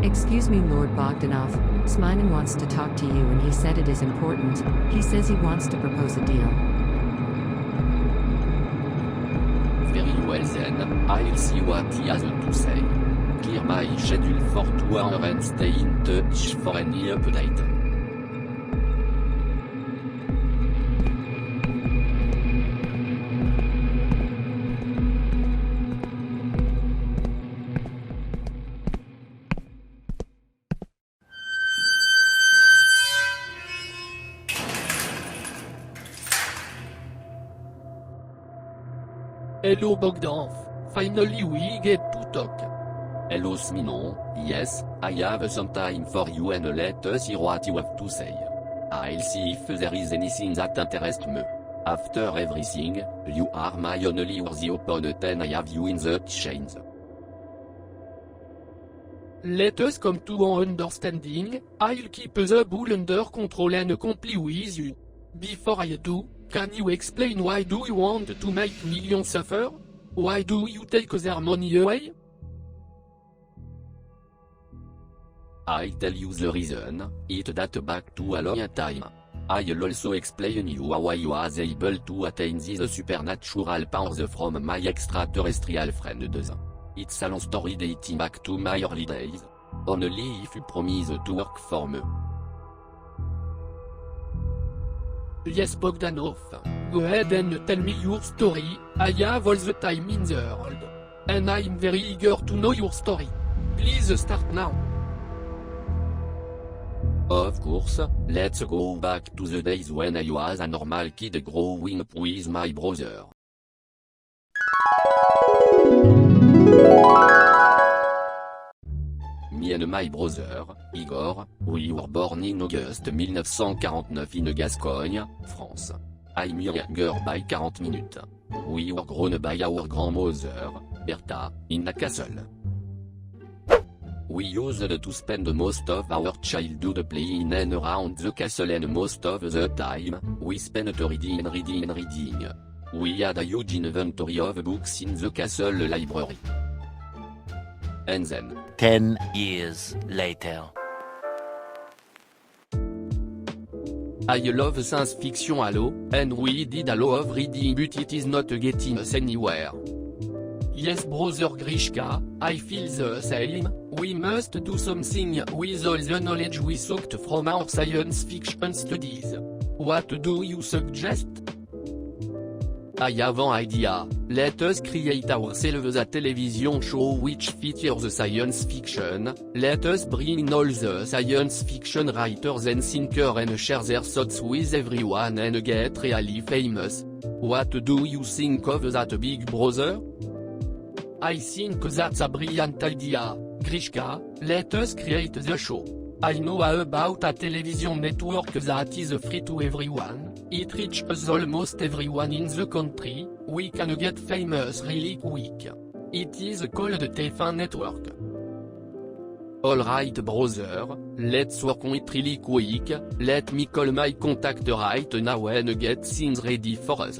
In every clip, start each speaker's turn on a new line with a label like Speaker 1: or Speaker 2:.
Speaker 1: Excuse me, Lord Bogdanov. Sminan wants to talk to you and he said it is important. He says he wants to propose a deal.
Speaker 2: Very well then, I'll see what he has to say. Clear my schedule for 2 hours and stay in touch for any update.
Speaker 3: Hello Bogdanov, finally we get to talk.
Speaker 2: Hello Sminon, yes, I have some time for you and let us hear what you have to say. I'll see if there is anything that interests me. After everything, you are my only worthy opponent and I have you in the chains.
Speaker 3: Let us come to an understanding. I'll keep the bull under control and comply with you. Before I do, can you explain why do you want to make millions suffer? Why do you take their money away?
Speaker 2: I tell you the reason, it dates back to a long time. I'll also explain you how I was able to attain these supernatural powers from my extraterrestrial friends. It's a long story dating back to my early days. Only if you promise to work for me.
Speaker 3: Yes Bogdanov, go ahead and tell me your story. I have all the time in the world. And I'm very eager to know your story. Please start now.
Speaker 2: Of course, let's go back to the days when I was a normal kid growing up with my brother. Me and my brother, Igor, we were born in August 1949 in Gascogne, France. I'm younger by 40 minutes. We were grown by our grandmother, Bertha, in a castle. We used to spend most of our childhood playing and around the castle and most of the time, we spent reading and reading and reading. We had a huge inventory of books in the castle library. And then,
Speaker 4: 10 years later.
Speaker 3: I love science fiction hello, and we did a lot of reading but it is not getting us anywhere. Yes brother Grishka, I feel the same. We must do something with all the knowledge we soaked from our science fiction studies. What do you suggest? I have an idea. Let us create ourselves a television show which features science fiction. Let us bring in all the science fiction writers and thinkers and share their thoughts with everyone and get really famous. What do you think of that, big brother? I think that's a brilliant idea, Grishka. Let us create the show. I know about a television network that is free to everyone. It reaches almost everyone in the country. We can get famous really quick. It is called TF1 Network. Alright brother, let's work on it really quick. Let me call my contact right now and get things ready for us.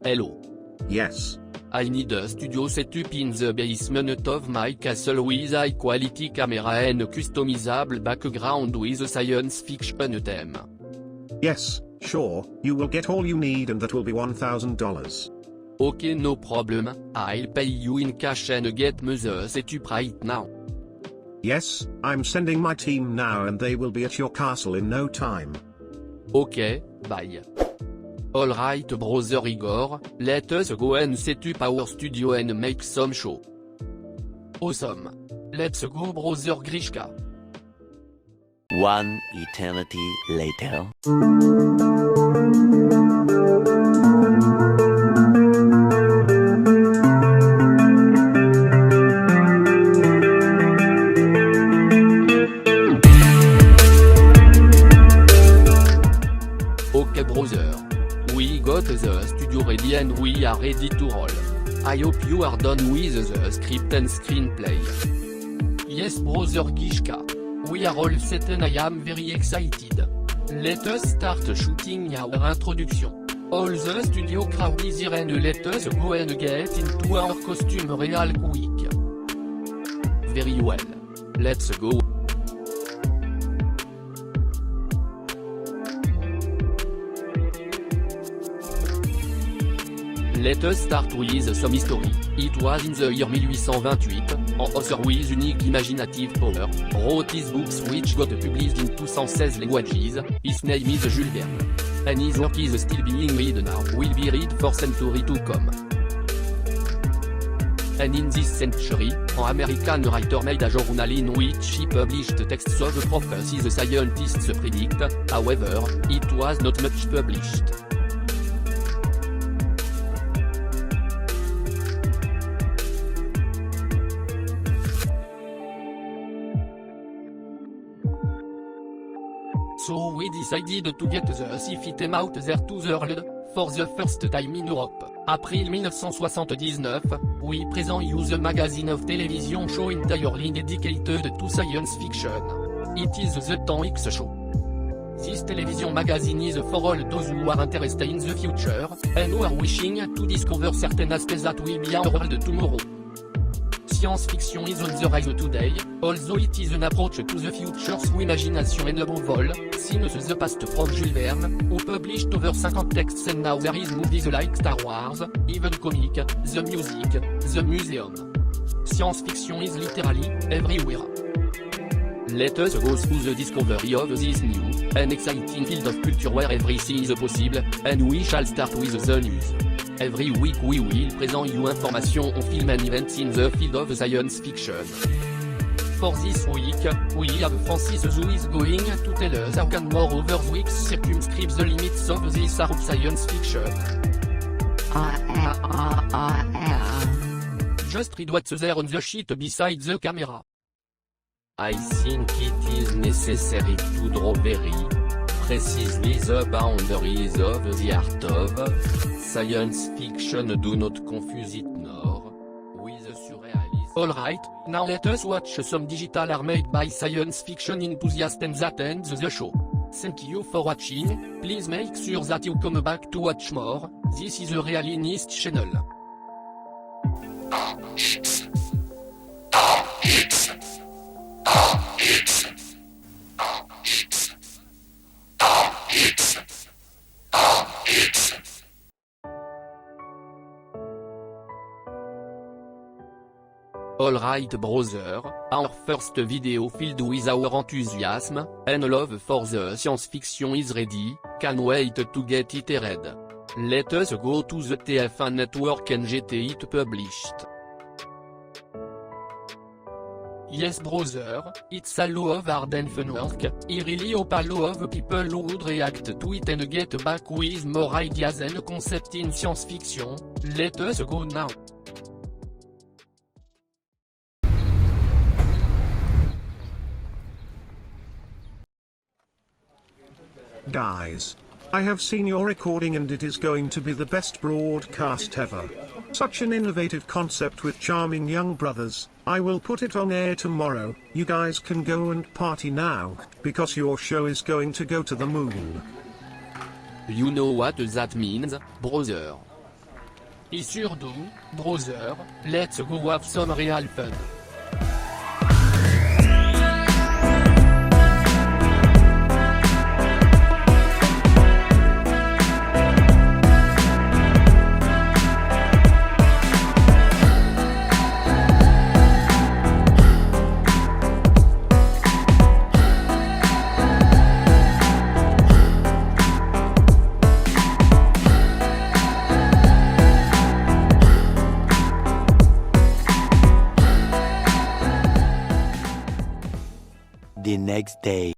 Speaker 3: Hello.
Speaker 5: Yes.
Speaker 3: I need a studio setup in the basement of my castle with high quality camera and customizable background with a science fiction theme.
Speaker 5: Yes, sure, you will get all you need and that will be $1,000.
Speaker 3: Okay, no problem, I'll pay you in cash and get me the setup right now.
Speaker 5: Yes, I'm sending my team now and they will be at your castle in no time.
Speaker 3: Okay, bye. Alright brother Igor, let us go and set up our studio and make some show. Awesome. Let's go brother Grishka.
Speaker 4: One eternity later.
Speaker 3: Okay brother. We got the studio ready and we are ready to roll. I hope you are done with the script and screenplay. Yes brother Grishka. We are all set and I am very excited. Let us start shooting our introduction. All the studio crowd is here and let us go and get into our costume real quick. Very well. Let's go. Let us start with some history. It was in the year 1828, an author with unique imaginative power, wrote his books which got published in 216 languages. His name is Jules Verne. And his work is still being read now, will be read for century to come. And in this century, an American writer made a journal in which he published texts of prophecies the scientists predict, however, it was not much published. So we decided to get the system out there to the world, for the first time in Europe. April 1979, we present you the magazine of television show entirely dedicated to science fiction. It is the 10X show. This television magazine is for all those who are interested in the future, and who are wishing to discover certain aspects that will be our world tomorrow. Science fiction is on the rise today, although it is an approach to the future through imagination and above all, since the past from Jules Verne, who published over 50 texts and now there is movies like Star Wars, even comic, the music, the museum. Science fiction is literally everywhere. Let us go through the discovery of this new and exciting field of culture where everything is possible, and we shall start with the news. Every week we will present you information on film and events in the field of science fiction. For this week, we have Francis who is going to tell us how can more over weeks circumscribe the limits of this art of science fiction. Just read what's there on the sheet beside the camera. I think it is necessary to draw very precisely the boundaries of the art of science fiction. Do not confuse it nor with surrealism. Alright, now let us watch some digital art made by science fiction enthusiasts and that ends the show. Thank you for watching, please make sure that you come back to watch more, this is a really nice channel. Alright brother, our first video filled with our enthusiasm and love for the science fiction is ready, can't wait to get it read. Let us go to the TF1 network and get it published. Yes brother, it's a lot of hard and fun work, I really hope a lot of people who would react to it and get back with more ideas and concepts in science fiction. Let us go now.
Speaker 5: Guys, I have seen your recording and it is going to be the best broadcast ever. Such an innovative concept with charming young brothers. I will put it on air tomorrow. You guys can go and party now, because your show is going to go to the moon.
Speaker 3: You know what that means, brother? I sure do, brother, let's go have some real fun.
Speaker 4: The next day.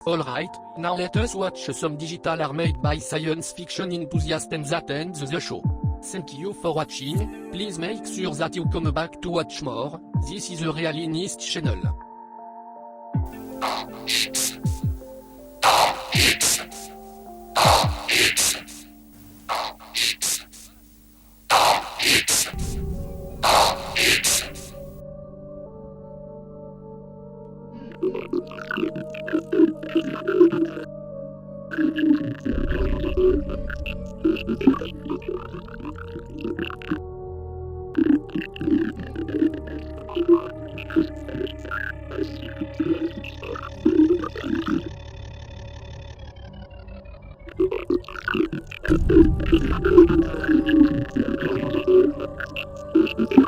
Speaker 3: Alright, now let us watch some digital are made by science fiction enthusiasts and that ends the show. Thank you for watching, please make sure that you come back to watch more, this is a Realinist channel.
Speaker 6: You